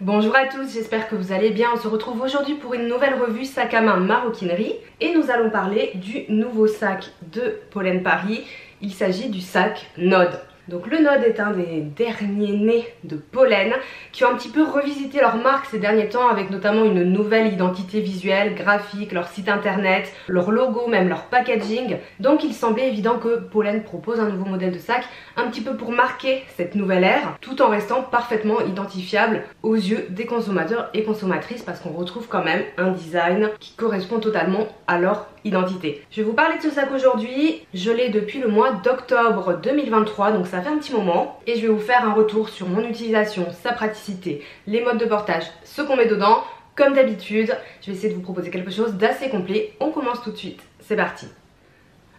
Bonjour à tous, j'espère que vous allez bien. On se retrouve aujourd'hui pour une nouvelle revue sac à main maroquinerie et nous allons parler du nouveau sac de Pollen Paris. Il s'agit du sac Node. Donc le Node est un des derniers nés de Pollen qui ont un petit peu revisité leur marque ces derniers temps avec notamment une nouvelle identité visuelle, graphique, leur site internet, leur logo, même leur packaging. Donc il semblait évident que Pollen propose un nouveau modèle de sac un petit peu pour marquer cette nouvelle ère tout en restant parfaitement identifiable aux yeux des consommateurs et consommatrices parce qu'on retrouve quand même un design qui correspond totalement à leur identité. Je vais vous parler de ce sac aujourd'hui, je l'ai depuis le mois d'octobre 2023 donc ça fait un petit moment et je vais vous faire un retour sur mon utilisation, sa praticité, les modes de portage, ce qu'on met dedans. Comme d'habitude, je vais essayer de vous proposer quelque chose d'assez complet. On commence tout de suite, c'est parti.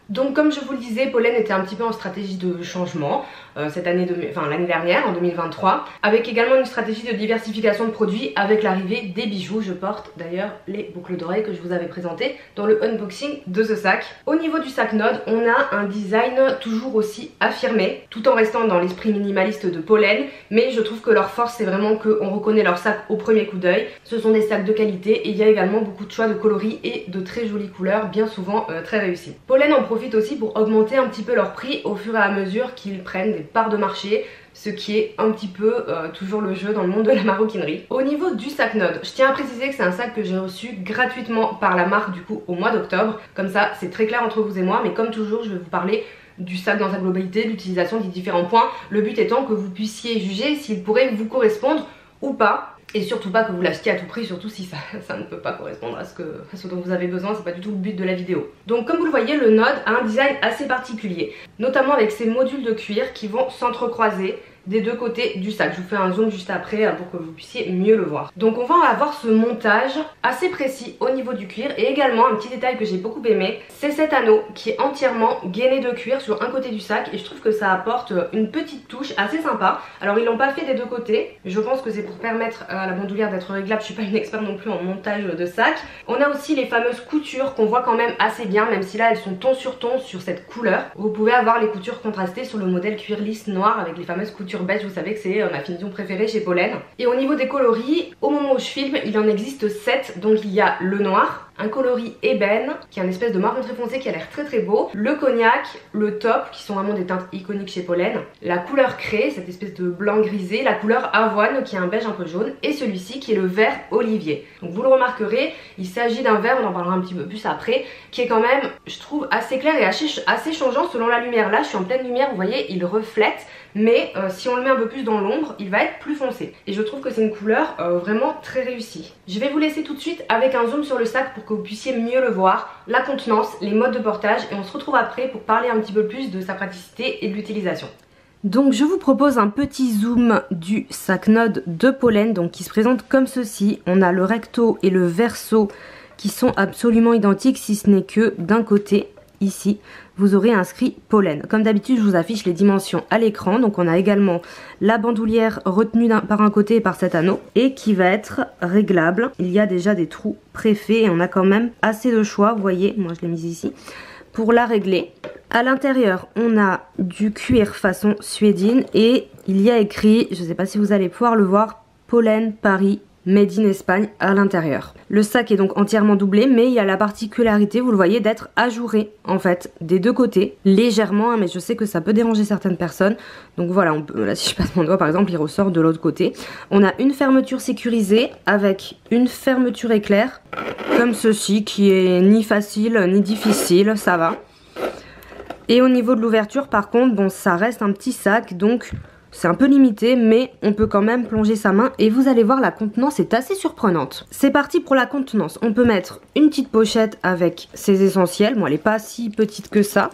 Donc comme je vous le disais, Pollen était un petit peu en stratégie de changement cette année, l'année dernière, en 2023, avec également une stratégie de diversification de produits avec l'arrivée des bijoux. Je porte d'ailleurs les boucles d'oreilles que je vous avais présentées dans le unboxing de ce sac. Au niveau du sac Node, on a un design toujours aussi affirmé, tout en restant dans l'esprit minimaliste de Pollen, mais je trouve que leur force c'est vraiment qu'on reconnaît leur sac au premier coup d'œil. Ce sont des sacs de qualité et il y a également beaucoup de choix de coloris et de très jolies couleurs, bien souvent très réussies. Pollen en profite aussi pour augmenter un petit peu leur prix au fur et à mesure qu'ils prennent des parts de marché, ce qui est un petit peu toujours le jeu dans le monde de la maroquinerie. Au niveau du sac Node, je tiens à préciser que c'est un sac que j'ai reçu gratuitement par la marque du coup au mois d'octobre, comme ça c'est très clair entre vous et moi, mais comme toujours je vais vous parler du sac dans sa globalité, l'utilisation des différents points, le but étant que vous puissiez juger s'il pourrait vous correspondre ou pas. Et surtout pas que vous l'achetiez à tout prix, surtout si ça ne peut pas correspondre à ce dont vous avez besoin, c'est pas du tout le but de la vidéo. Donc comme vous le voyez, le Node a un design assez particulier, notamment avec ces modules de cuir qui vont s'entrecroiser des deux côtés du sac. Je vous fais un zoom juste après pour que vous puissiez mieux le voir. Donc on va avoir ce montage assez précis au niveau du cuir et également un petit détail que j'ai beaucoup aimé, c'est cet anneau qui est entièrement gainé de cuir sur un côté du sac et je trouve que ça apporte une petite touche assez sympa. Alors ils l'ont pas fait des deux côtés, je pense que c'est pour permettre à la bandoulière d'être réglable, je suis pas une experte non plus en montage de sac. On a aussi les fameuses coutures qu'on voit quand même assez bien, même si là elles sont ton sur cette couleur. Vous pouvez avoir les coutures contrastées sur le modèle cuir lisse noir avec les fameuses coutures beige, vous savez que c'est ma finition préférée chez Pollen. Et au niveau des coloris, au moment où je filme, il en existe 7, donc il y a le noir, un coloris ébène qui est un espèce de marron très foncé qui a l'air très beau, le cognac, le taupe qui sont vraiment des teintes iconiques chez Pollen, la couleur craie, cette espèce de blanc grisé, la couleur avoine qui est un beige un peu jaune et celui-ci qui est le vert olivier. Donc vous le remarquerez, il s'agit d'un vert, on en parlera un petit peu plus après, qui est quand même, je trouve, assez clair et assez changeant selon la lumière. Là je suis en pleine lumière, vous voyez, il reflète, mais si on le met un peu plus dans l'ombre, il va être plus foncé. Et je trouve que c'est une couleur vraiment très réussie. Je vais vous laisser tout de suite avec un zoom sur le sac pour que vous puissiez mieux le voir, la contenance, les modes de portage et on se retrouve après pour parler un petit peu plus de sa praticité et de l'utilisation. Donc je vous propose un petit zoom du sac Node de Pollen donc qui se présente comme ceci. On a le recto et le verso qui sont absolument identiques si ce n'est que d'un côté, ici, vous aurez inscrit Pollen. Comme d'habitude, je vous affiche les dimensions à l'écran. Donc on a également la bandoulière retenue par un côté et par cet anneau et qui va être réglable. Il y a déjà des trous préfaits et on a quand même assez de choix. Vous voyez, moi je l'ai mise ici, pour la régler. À l'intérieur, on a du cuir façon suédine et il y a écrit, je ne sais pas si vous allez pouvoir le voir, Pollen Paris Made in Espagne à l'intérieur. Le sac est donc entièrement doublé mais il y a la particularité, vous le voyez, d'être ajouré en fait des deux côtés, légèrement hein, mais je sais que ça peut déranger certaines personnes. Donc voilà, on peut, là si je passe mon doigt par exemple, il ressort de l'autre côté. On a une fermeture sécurisée avec une fermeture éclair comme ceci qui est ni facile ni difficile, ça va. Et au niveau de l'ouverture par contre, bon ça reste un petit sac donc c'est un peu limité mais on peut quand même plonger sa main et vous allez voir la contenance est assez surprenante. C'est parti pour la contenance. On peut mettre une petite pochette avec ses essentiels. Bon elle n'est pas si petite que ça.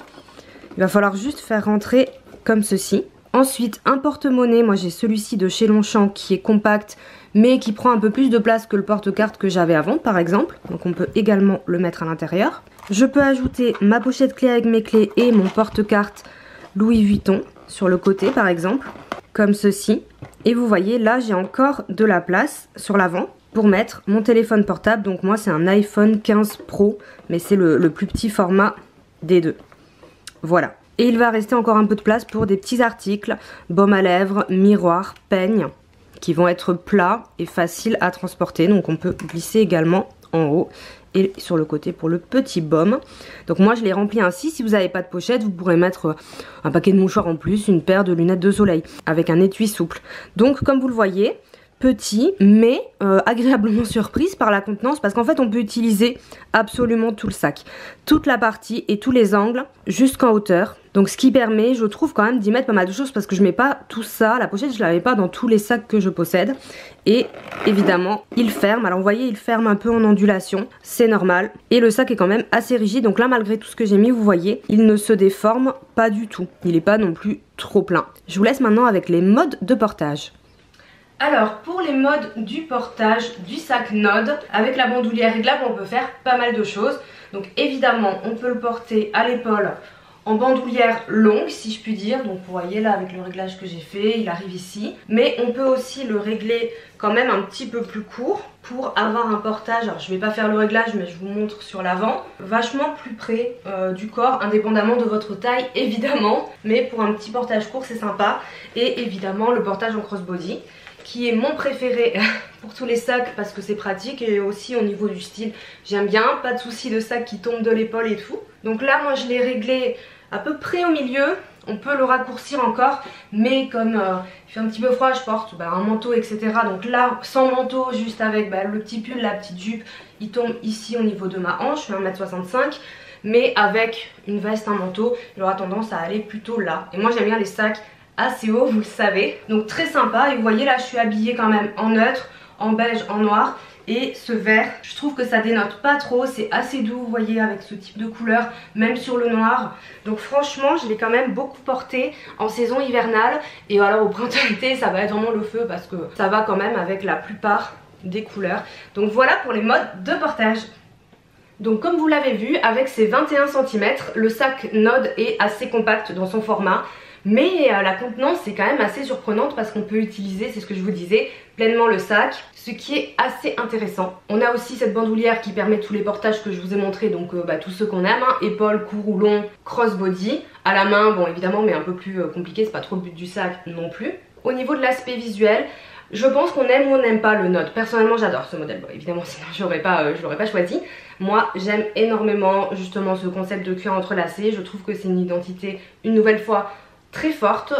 Il va falloir juste faire rentrer comme ceci. Ensuite un porte-monnaie. Moi j'ai celui-ci de chez Longchamp qui est compact mais qui prend un peu plus de place que le porte-carte que j'avais avant par exemple. Donc on peut également le mettre à l'intérieur. Je peux ajouter ma pochette clé avec mes clés et mon porte-carte Louis Vuitton sur le côté par exemple, comme ceci. Et vous voyez là j'ai encore de la place sur l'avant pour mettre mon téléphone portable. Donc moi c'est un iPhone 15 Pro mais c'est le plus petit format des deux. Voilà. Et il va rester encore un peu de place pour des petits articles, baume à lèvres, miroir, peigne. qui vont être plats et faciles à transporter. Donc on peut glisser également en haut et sur le côté pour le petit baume. Donc moi je l'ai rempli ainsi. Si vous n'avez pas de pochette, vous pourrez mettre un paquet de mouchoirs en plus, une paire de lunettes de soleil avec un étui souple. Donc comme vous le voyez, petit mais agréablement surprise par la contenance, parce qu'en fait on peut utiliser absolument tout le sac, toute la partie et tous les angles jusqu'en hauteur. Donc ce qui permet, je trouve, quand même d'y mettre pas mal de choses, parce que je mets pas tout ça, la pochette je l'avais pas dans tous les sacs que je possède. Et évidemment il ferme, alors vous voyez il ferme un peu en ondulation, c'est normal. Et le sac est quand même assez rigide, donc là malgré tout ce que j'ai mis, vous voyez, il ne se déforme pas du tout. Il est pas non plus trop plein. Je vous laisse maintenant avec les modes de portage. Alors pour les modes du portage du sac Nod, avec la bandoulière réglable on peut faire pas mal de choses. Donc évidemment on peut le porter à l'épaule en bandoulière longue si je puis dire. Donc vous voyez là avec le réglage que j'ai fait, il arrive ici. Mais on peut aussi le régler quand même un petit peu plus court pour avoir un portage. Alors je vais pas faire le réglage mais je vous montre sur l'avant, vachement plus près du corps, indépendamment de votre taille évidemment. Mais pour un petit portage court c'est sympa. Et évidemment le portage en crossbody, qui est mon préféré pour tous les sacs parce que c'est pratique, et aussi au niveau du style j'aime bien, pas de souci de sac qui tombe de l'épaule et tout. Donc là moi je l'ai réglé à peu près au milieu, on peut le raccourcir encore, mais comme il fait un petit peu froid je porte un manteau etc. Donc là sans manteau, juste avec le petit pull, la petite jupe, il tombe ici au niveau de ma hanche, je fais 1m65. Mais avec une veste, un manteau, il aura tendance à aller plutôt là. Et moi j'aime bien les sacs assez haut, vous le savez, donc très sympa. Et vous voyez là je suis habillée quand même en neutre, en beige, en noir, et ce vert je trouve que ça dénote pas trop, c'est assez doux vous voyez avec ce type de couleur, même sur le noir. Donc franchement je l'ai quand même beaucoup porté en saison hivernale, et alors au printemps-été ça va être vraiment le feu parce que ça va quand même avec la plupart des couleurs. Donc voilà pour les modes de portage. Donc comme vous l'avez vu, avec ses 21 cm, le sac Nod est assez compact dans son format. Mais la contenance est quand même assez surprenante parce qu'on peut utiliser, c'est ce que je vous disais, pleinement le sac, ce qui est assez intéressant. On a aussi cette bandoulière qui permet tous les portages que je vous ai montré, donc tous ceux qu'on aime, hein, épaule, cou ou long, crossbody, à la main, bon évidemment mais un peu plus compliqué, c'est pas trop le but du sac non plus. Au niveau de l'aspect visuel, je pense qu'on aime ou on n'aime pas le Nod. Personnellement j'adore ce modèle, bon, évidemment sinon je l'aurais pas choisi. Moi j'aime énormément justement ce concept de cuir entrelacé, je trouve que c'est une identité, une nouvelle fois, très forte,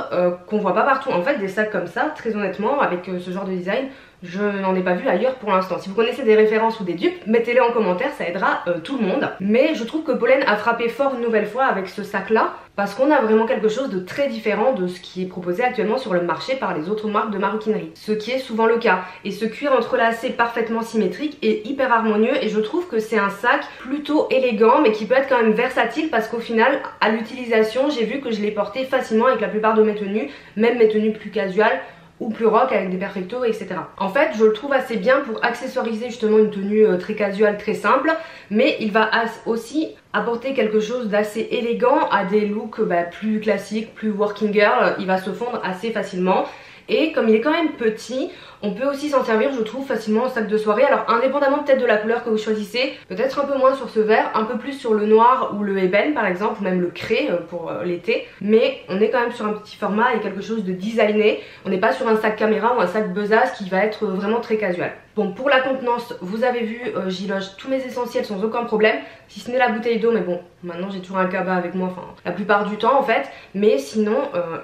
qu'on voit pas partout. En fait des sacs comme ça, très honnêtement, avec ce genre de design, je n'en ai pas vu ailleurs pour l'instant. Si vous connaissez des références ou des dupes, mettez-les en commentaire, ça aidera tout le monde. Mais je trouve que Pollen a frappé fort une nouvelle fois avec ce sac là, parce qu'on a vraiment quelque chose de très différent de ce qui est proposé actuellement sur le marché par les autres marques de maroquinerie, ce qui est souvent le cas. Et ce cuir entrelacé parfaitement symétrique est hyper harmonieux, et je trouve que c'est un sac plutôt élégant mais qui peut être quand même versatile, parce qu'au final à l'utilisation j'ai vu que je l'ai porté facilement avec la plupart de mes tenues, même mes tenues plus casuales ou plus rock avec des perfectos etc. En fait je le trouve assez bien pour accessoiriser justement une tenue très casual, très simple, mais il va aussi apporter quelque chose d'assez élégant à des looks plus classiques, plus working girl. Il va se fondre assez facilement. Et comme il est quand même petit, on peut aussi s'en servir, je trouve, facilement en sac de soirée. Alors indépendamment peut-être de la couleur que vous choisissez, peut-être un peu moins sur ce vert, un peu plus sur le noir ou le ébène par exemple, ou même le craie pour l'été. Mais on est quand même sur un petit format et quelque chose de designé. On n'est pas sur un sac caméra ou un sac besace qui va être vraiment très casual. Bon, pour la contenance, vous avez vu, j'y loge tous mes essentiels sans aucun problème, si ce n'est la bouteille d'eau, mais bon, maintenant j'ai toujours un cabas avec moi, enfin la plupart du temps en fait. Mais sinon,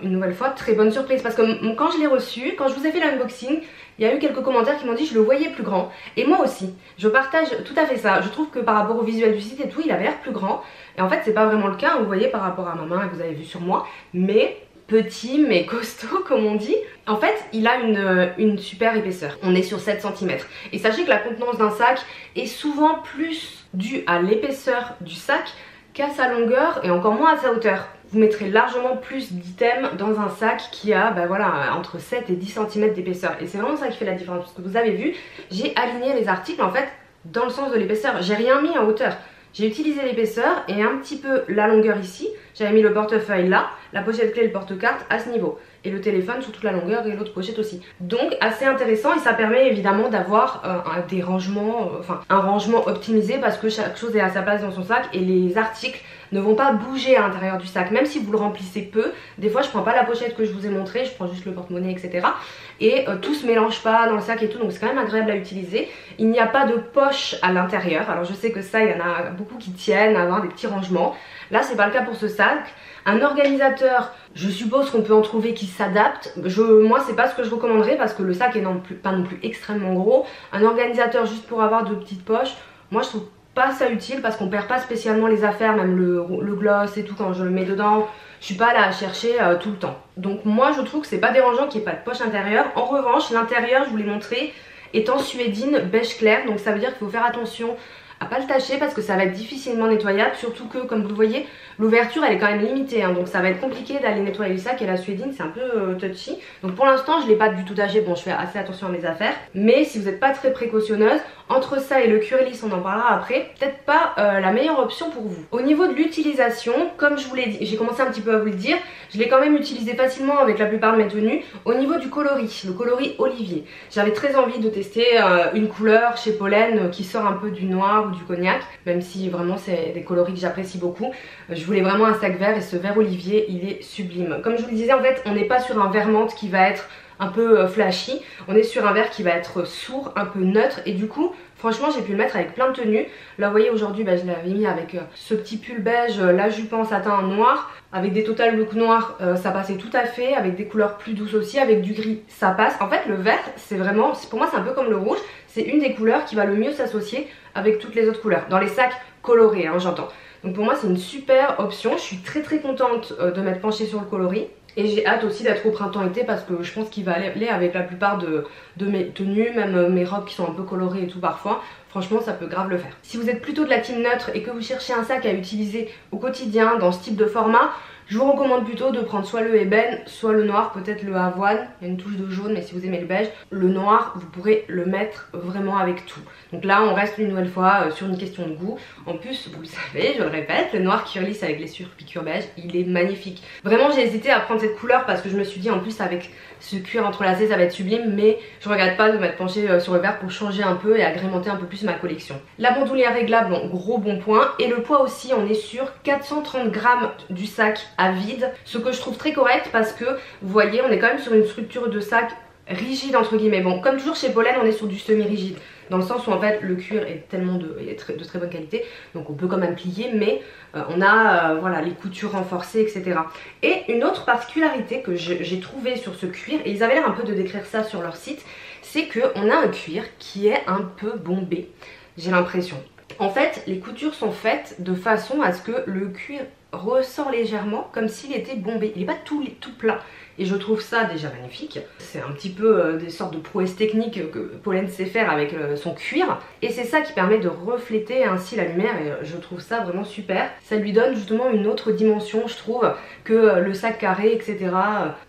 une nouvelle fois, très bonne surprise, parce que quand je l'ai reçu, quand je vous ai fait l'unboxing, il y a eu quelques commentaires qui m'ont dit je le voyais plus grand. Et moi aussi, je partage tout à fait ça. Je trouve que par rapport au visuel du site et tout, il avait l'air plus grand. Et en fait c'est pas vraiment le cas, vous voyez, par rapport à ma main que vous avez vu sur moi. Mais petit mais costaud comme on dit. En fait il a une super épaisseur, on est sur 7 cm. Et sachez que la contenance d'un sac est souvent plus due à l'épaisseur du sac qu'à sa longueur, et encore moins à sa hauteur. Vous mettrez largement plus d'items dans un sac qui a voilà, entre 7 et 10 cm d'épaisseur. Et c'est vraiment ça qui fait la différence, parce que vous avez vu, j'ai aligné les articles en fait dans le sens de l'épaisseur. J'ai rien mis en hauteur. J'ai utilisé l'épaisseur et un petit peu la longueur ici. J'avais mis le portefeuille là, la pochette clé et le porte-carte à ce niveau. Et le téléphone sur toute la longueur et l'autre pochette aussi. Donc assez intéressant, et ça permet évidemment d'avoir un rangement optimisé, parce que chaque chose est à sa place dans son sac et les articles ne vont pas bouger à l'intérieur du sac, même si vous le remplissez peu. Des fois je prends pas la pochette que je vous ai montré, je prends juste le porte-monnaie, etc. Et tout se mélange pas dans le sac et tout, donc c'est quand même agréable à utiliser. Il n'y a pas de poche à l'intérieur, alors je sais que ça il y en a beaucoup qui tiennent à avoir des petits rangements. Là c'est pas le cas pour ce sac. Un organisateur, je suppose qu'on peut en trouver qui s'adapte. Moi c'est pas ce que je recommanderais parce que le sac est pas non plus extrêmement gros. Un organisateur juste pour avoir de petites poches, moi je trouve pas ça utile parce qu'on perd pas spécialement les affaires, même le gloss et tout quand je le mets dedans. Je suis pas là à chercher tout le temps. Donc moi je trouve que c'est pas dérangeant qu'il n'y ait pas de poche intérieure. En revanche l'intérieur, je vous l'ai montré, est en suédine beige clair, donc ça veut dire qu'il faut faire attention à pas le tâcher parce que ça va être difficilement nettoyable, surtout que comme vous le voyez l'ouverture elle est quand même limitée, hein, donc ça va être compliqué d'aller nettoyer le sac et la suédine c'est un peu touchy. Donc pour l'instant je l'ai pas du tout taché, bon je fais assez attention à mes affaires, mais si vous n'êtes pas très précautionneuse, entre ça et le cuir lisse, on en parlera après, peut-être pas la meilleure option pour vous. Au niveau de l'utilisation, comme je vous l'ai dit, j'ai commencé un petit peu à vous le dire, je l'ai quand même utilisé facilement avec la plupart de mes tenues. Au niveau du coloris, le coloris olivier, j'avais très envie de tester une couleur chez Pollen qui sort un peu du noir ou du cognac, même si vraiment c'est des coloris que j'apprécie beaucoup. Je voulais vraiment un sac vert et ce vert olivier il est sublime. Comme je vous le disais, en fait on n'est pas sur un vert menthe qui va être un peu flashy, on est sur un vert qui va être sourd, un peu neutre, et du coup franchement j'ai pu le mettre avec plein de tenues. Là vous voyez aujourd'hui je l'avais mis avec ce petit pull beige, la jupe en satin noir, avec des total look noirs, ça passait tout à fait, avec des couleurs plus douces aussi, avec du gris ça passe. En fait le vert c'est vraiment, pour moi c'est un peu comme le rouge, c'est une des couleurs qui va le mieux s'associer avec toutes les autres couleurs, dans les sacs colorés hein, j'entends. Donc pour moi c'est une super option, je suis très contente de m'être penchée sur le coloris. Et j'ai hâte aussi d'être au printemps-été parce que je pense qu'il va aller avec la plupart de mes tenues, même mes robes qui sont un peu colorées et tout parfois. Franchement ça peut grave le faire. Si vous êtes plutôt de la team neutre et que vous cherchez un sac à utiliser au quotidien dans ce type de format, je vous recommande plutôt de prendre soit le ébène, soit le noir, peut-être le avoine, il y a une touche de jaune mais si vous aimez le beige, le noir vous pourrez le mettre vraiment avec tout. Donc là on reste une nouvelle fois sur une question de goût. En plus vous le savez, je le répète, le noir cuir lisse avec les surpiqûres beige, il est magnifique. Vraiment j'ai hésité à prendre cette couleur parce que je me suis dit en plus avec ce cuir entrelacé ça va être sublime, mais je regrette pas de m'être penchée sur le vert pour changer un peu et agrémenter un peu plus ma collection. La bandoulière réglable, bon, gros bon point, et le poids aussi on est sur 430 grammes du sac à vide, ce que je trouve très correct parce que vous voyez on est quand même sur une structure de sac rigide entre guillemets. Bon comme toujours chez Pollen on est sur du semi-rigide dans le sens où en fait le cuir est tellement de très bonne qualité, donc on peut quand même plier, mais on a voilà les coutures renforcées etc. Et une autre particularité que j'ai trouvée sur ce cuir, et ils avaient l'air un peu de décrire ça sur leur site, c'est qu'on a un cuir qui est un peu bombé, j'ai l'impression. En fait les coutures sont faites de façon à ce que le cuir ressort légèrement comme s'il était bombé, il n'est pas tout plat. Et je trouve ça déjà magnifique. C'est un petit peu des sortes de prouesses techniques que Pollen sait faire avec son cuir. Et c'est ça qui permet de refléter ainsi la lumière et je trouve ça vraiment super. Ça lui donne justement une autre dimension je trouve que le sac carré etc.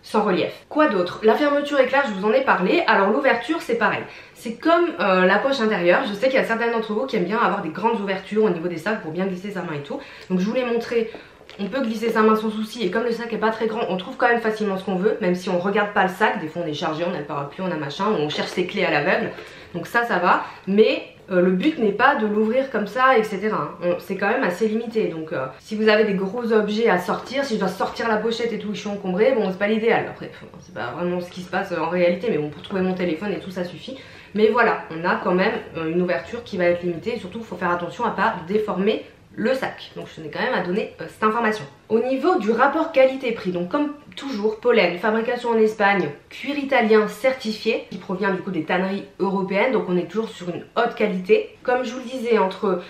Sans relief. Quoi d'autre? La fermeture éclair, je vous en ai parlé. Alors l'ouverture c'est pareil. C'est comme la poche intérieure. Je sais qu'il y a certains d'entre vous qui aiment bien avoir des grandes ouvertures au niveau des sacs pour bien glisser sa main et tout. Donc je vous l'ai montré. On peut glisser sa main sans souci et comme le sac est pas très grand, on trouve quand même facilement ce qu'on veut, même si on regarde pas le sac. Des fois on est chargé, on a le parapluie, on a machin, on cherche ses clés à l'aveugle, donc ça va. Mais le but n'est pas de l'ouvrir comme ça etc. C'est quand même assez limité, donc si vous avez des gros objets à sortir, si je dois sortir la pochette et tout, je suis encombrée, bon c'est pas l'idéal. Après c'est pas vraiment ce qui se passe en réalité, mais bon pour trouver mon téléphone et tout ça suffit. Mais voilà, on a quand même une ouverture qui va être limitée et surtout il faut faire attention à pas déformer le sac. Donc je tenais quand même à donner cette information. Au niveau du rapport qualité-prix, donc comme toujours, Pollen, fabrication en Espagne, cuir italien certifié, qui provient du coup des tanneries européennes, donc on est toujours sur une haute qualité. Comme je vous le disais, entre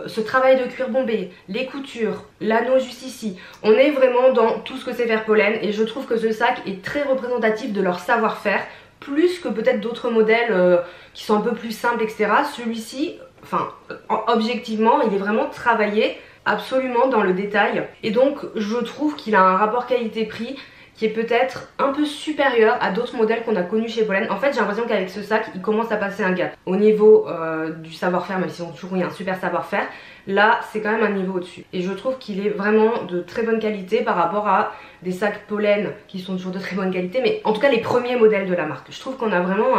ce travail de cuir bombé, les coutures, l'anneau juste ici, on est vraiment dans tout ce que c'est faire Pollen et je trouve que ce sac est très représentatif de leur savoir-faire, plus que peut-être d'autres modèles qui sont un peu plus simples etc. Celui-ci, enfin objectivement il est vraiment travaillé absolument dans le détail et donc je trouve qu'il a un rapport qualité-prix qui est peut-être un peu supérieur à d'autres modèles qu'on a connus chez Pollen. En fait j'ai l'impression qu'avec ce sac il commence à passer un gap au niveau du savoir-faire, même si on toujours eu un super savoir-faire. là c'est quand même un niveau au-dessus. Et je trouve qu'il est vraiment de très bonne qualité par rapport à des sacs pollen qui sont toujours de très bonne qualité, mais en tout cas les premiers modèles de la marque. Je trouve qu'on a vraiment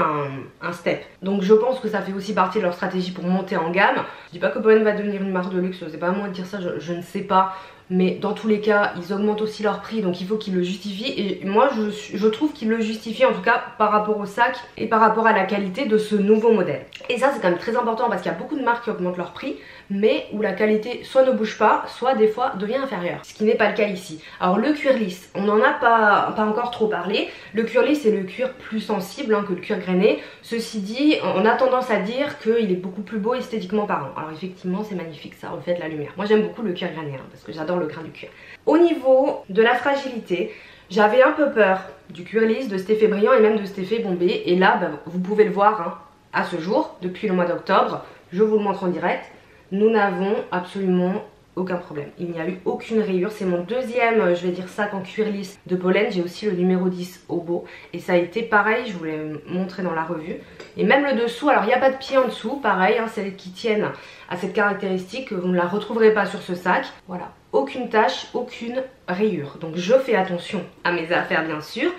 un step. Donc je pense que ça fait aussi partie de leur stratégie pour monter en gamme. Je dis pas que Pollen va devenir une marque de luxe, c'est pas à moi de dire ça, je ne sais pas. Mais dans tous les cas, ils augmentent aussi leur prix, donc il faut qu'ils le justifient. Et moi, je trouve qu'ils le justifient, en tout cas par rapport au sac et par rapport à la qualité de ce nouveau modèle. Et ça, c'est quand même très important parce qu'il y a beaucoup de marques qui augmentent leur prix, mais où la qualité soit ne bouge pas, soit des fois devient inférieure. Ce qui n'est pas le cas ici. Alors le cuir lisse, on n'en a pas encore trop parlé. Le cuir lisse, c'est le cuir plus sensible que le cuir grainé. Ceci dit, on a tendance à dire qu'il est beaucoup plus beau esthétiquement parlant. Alors effectivement, c'est magnifique, ça reflète la lumière. Moi, j'aime beaucoup le cuir grainé parce que j'adore le grain du cuir. Au niveau de la fragilité, j'avais un peu peur du cuir lisse, de cet effet brillant et même de cet effet bombé. Et là, vous pouvez le voir à ce jour, depuis le mois d'octobre, je vous le montre en direct, nous n'avons absolument aucun problème. Il n'y a eu aucune rayure. C'est mon deuxième, je vais dire, sac en cuir lisse de Pollen. J'ai aussi le numéro 10 Obo. Et ça a été pareil, je vous l'ai montré dans la revue. Et même le dessous, alors il n'y a pas de pied en dessous, pareil, celles qui tiennent à cette caractéristique, vous ne la retrouverez pas sur ce sac. Voilà, aucune tache, aucune rayure. Donc je fais attention à mes affaires bien sûr.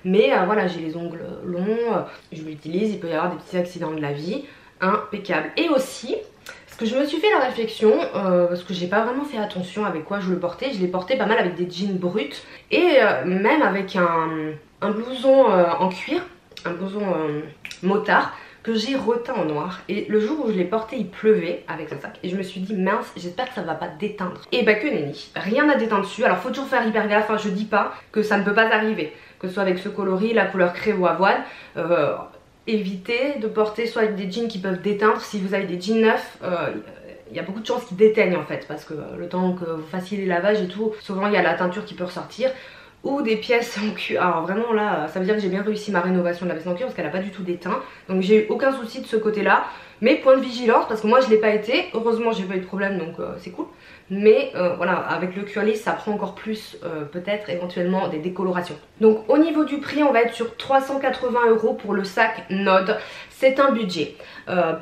Mais voilà, j'ai les ongles longs, je l'utilise, il peut y avoir des petits accidents de la vie. Impeccable. Et aussi, parce que je me suis fait la réflexion, parce que j'ai pas vraiment fait attention avec quoi je le portais. Je l'ai porté pas mal avec des jeans bruts et même avec un blouson en cuir, un blouson motard que j'ai reteint en noir. Et le jour où je l'ai porté, il pleuvait avec ce sac. Et je me suis dit mince, j'espère que ça va pas déteindre. Et bah que nenni, rien n'a déteint dessus. Alors faut toujours faire hyper gaffe, je dis pas que ça ne peut pas arriver. Que ce soit avec ce coloris, la couleur crée ou avoine. Évitez de porter soit avec des jeans qui peuvent déteindre. Si vous avez des jeans neufs, il y a beaucoup de chances qu'ils déteignent en fait, parce que le temps que vous fassiez les lavages et tout, souvent il y a la teinture qui peut ressortir. Ou des pièces en cuir. Alors vraiment là, ça veut dire que j'ai bien réussi ma rénovation de la veste en cuir parce qu'elle n'a pas du tout déteint. Donc j'ai eu aucun souci de ce côté là. Mais point de vigilance, parce que moi je l'ai pas été. Heureusement j'ai pas eu de problème, donc c'est cool. Mais voilà, avec le cuir lisse ça prend encore plus peut-être éventuellement des décolorations. Donc au niveau du prix, on va être sur 380 € pour le sac Nod. C'est un budget.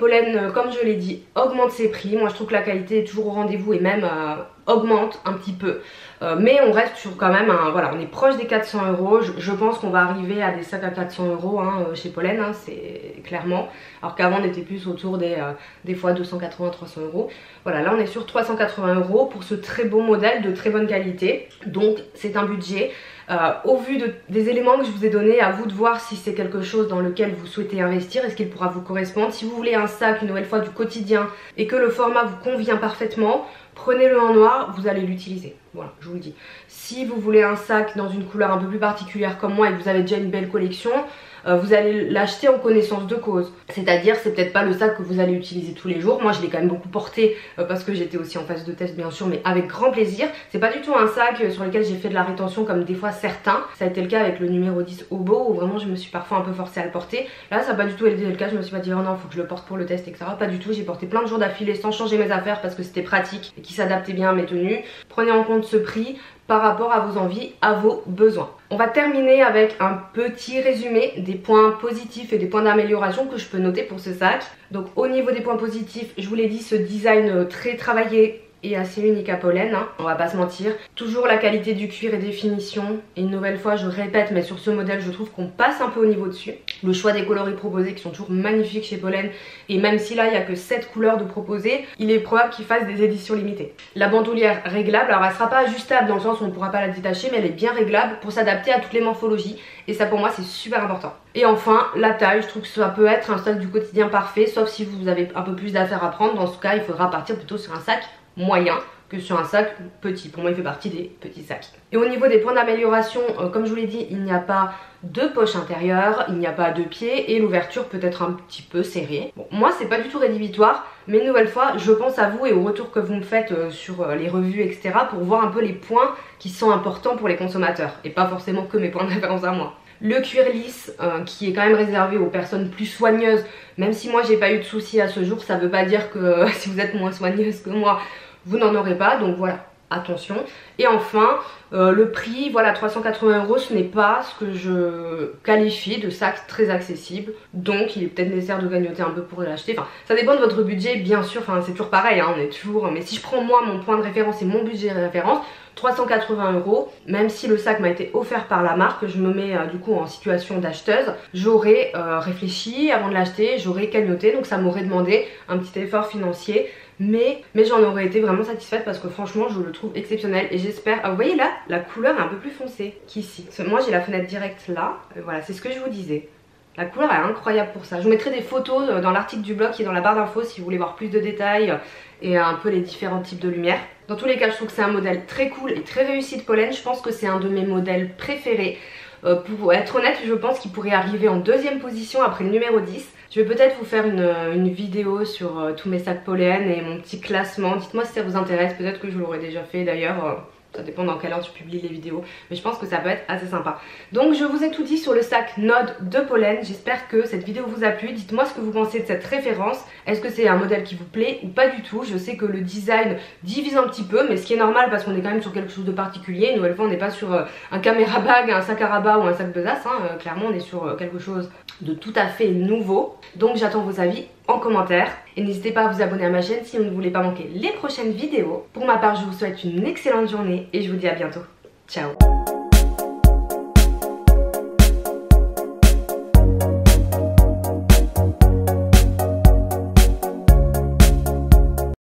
Pollen, comme je l'ai dit, augmente ses prix. Moi je trouve que la qualité est toujours au rendez-vous et même augmente un petit peu. Mais on reste sur quand même voilà, on est proche des 400 €. Je pense qu'on va arriver à des sacs à 400 € chez Pollen, c'est clairement. Alors qu'avant on était plus autour des fois 280, 300 €. Voilà, là on est sur 380 € pour ce très beau modèle de très bonne qualité. Donc c'est un budget. Au vu des éléments que je vous ai donnés, à vous de voir si c'est quelque chose dans lequel vous souhaitez investir, est-ce qu'il pourra vous correspondre. Si vous voulez un sac une nouvelle fois du quotidien et que le format vous convient parfaitement, prenez-le en noir, vous allez l'utiliser. Voilà, je vous le dis. Si vous voulez un sac dans une couleur un peu plus particulière comme moi et que vous avez déjà une belle collection, vous allez l'acheter en connaissance de cause. C'est-à-dire, c'est peut-être pas le sac que vous allez utiliser tous les jours. Moi, je l'ai quand même beaucoup porté parce que j'étais aussi en phase de test, bien sûr, mais avec grand plaisir. C'est pas du tout un sac sur lequel j'ai fait de la rétention comme des fois certains. Ça a été le cas avec le numéro 10 Obo où vraiment je me suis parfois un peu forcée à le porter. Là, ça n'a pas du tout été le cas. Je me suis pas dit, oh non, faut que je le porte pour le test, etc. Pas du tout. J'ai porté plein de jours d'affilée sans changer mes affaires parce que c'était pratique et qui s'adaptait bien à mes tenues. Prenez en compte ce prix par rapport à vos envies, à vos besoins. On va terminer avec un petit résumé des points positifs et des points d'amélioration que je peux noter pour ce sac. Donc au niveau des points positifs, je vous l'ai dit, ce design très travaillé et assez unique à Pollen, on va pas se mentir. Toujours la qualité du cuir et des finitions. Et une nouvelle fois, je répète, mais sur ce modèle, je trouve qu'on passe un peu au niveau dessus. Le choix des coloris proposés qui sont toujours magnifiques chez Pollen. Et même si là, il n'y a que 7 couleurs de proposées, il est probable qu'ils fassent des éditions limitées. La bandoulière réglable, alors elle sera pas ajustable dans le sens où on ne pourra pas la détacher, mais elle est bien réglable pour s'adapter à toutes les morphologies. Et ça pour moi, c'est super important. Et enfin, la taille, je trouve que ça peut être un sac du quotidien parfait, sauf si vous avez un peu plus d'affaires à prendre. Dans ce cas, il faudra partir plutôt sur un sac moyen que sur un sac petit. Pour moi il fait partie des petits sacs. Et au niveau des points d'amélioration, comme je vous l'ai dit, il n'y a pas de poche intérieure, il n'y a pas de pied et l'ouverture peut être un petit peu serrée. Bon, moi c'est pas du tout rédhibitoire, mais une nouvelle fois je pense à vous et au retour que vous me faites sur les revues etc. pour voir un peu les points qui sont importants pour les consommateurs et pas forcément que mes points de référence à moi. Le cuir lisse qui est quand même réservé aux personnes plus soigneuses, même si moi j'ai pas eu de soucis à ce jour, ça veut pas dire que si vous êtes moins soigneuse que moi vous n'en aurez pas, donc voilà. attention. Et enfin le prix, voilà, 380 €, ce n'est pas ce que je qualifie de sac très accessible, donc il est peut-être nécessaire de grignoter un peu pour l'acheter. Enfin ça dépend de votre budget bien sûr, enfin c'est toujours pareil hein, on est toujours, mais si je prends moi mon point de référence et mon budget de référence, 380 €, même si le sac m'a été offert par la marque, je me mets du coup en situation d'acheteuse, j'aurais réfléchi avant de l'acheter, j'aurais cagnoté, donc ça m'aurait demandé un petit effort financier, mais j'en aurais été vraiment satisfaite parce que franchement je le trouve exceptionnel et j'espère, vous voyez là, la couleur est un peu plus foncée qu'ici. Moi j'ai la fenêtre directe là, voilà c'est ce que je vous disais. La couleur est incroyable pour ça. Je vous mettrai des photos dans l'article du blog qui est dans la barre d'infos si vous voulez voir plus de détails et un peu les différents types de lumière. Dans tous les cas je trouve que c'est un modèle très cool et très réussi de Pollen. Je pense que c'est un de mes modèles préférés. Pour être honnête, je pense qu'il pourrait arriver en deuxième position après le numéro 10. Je vais peut-être vous faire une vidéo sur tous mes sacs Pollen et mon petit classement. Dites-moi si ça vous intéresse, peut-être que je l'aurais déjà fait d'ailleurs. Ça dépend dans quelle heure tu publies les vidéos, mais je pense que ça peut être assez sympa. Donc je vous ai tout dit sur le sac Nod de Pollen. J'espère que cette vidéo vous a plu. Dites-moi ce que vous pensez de cette référence. Est-ce que c'est un modèle qui vous plaît ou pas du tout? Je sais que le design divise un petit peu, mais ce qui est normal parce qu'on est quand même sur quelque chose de particulier. Une nouvelle fois on n'est pas sur un caméra bag, un sac à rabat ou un sac besace hein. Clairement on est sur quelque chose de tout à fait nouveau. Donc j'attends vos avis en commentaire et n'hésitez pas à vous abonner à ma chaîne si vous ne voulez pas manquer les prochaines vidéos. Pour ma part je vous souhaite une excellente journée et je vous dis à bientôt. Ciao.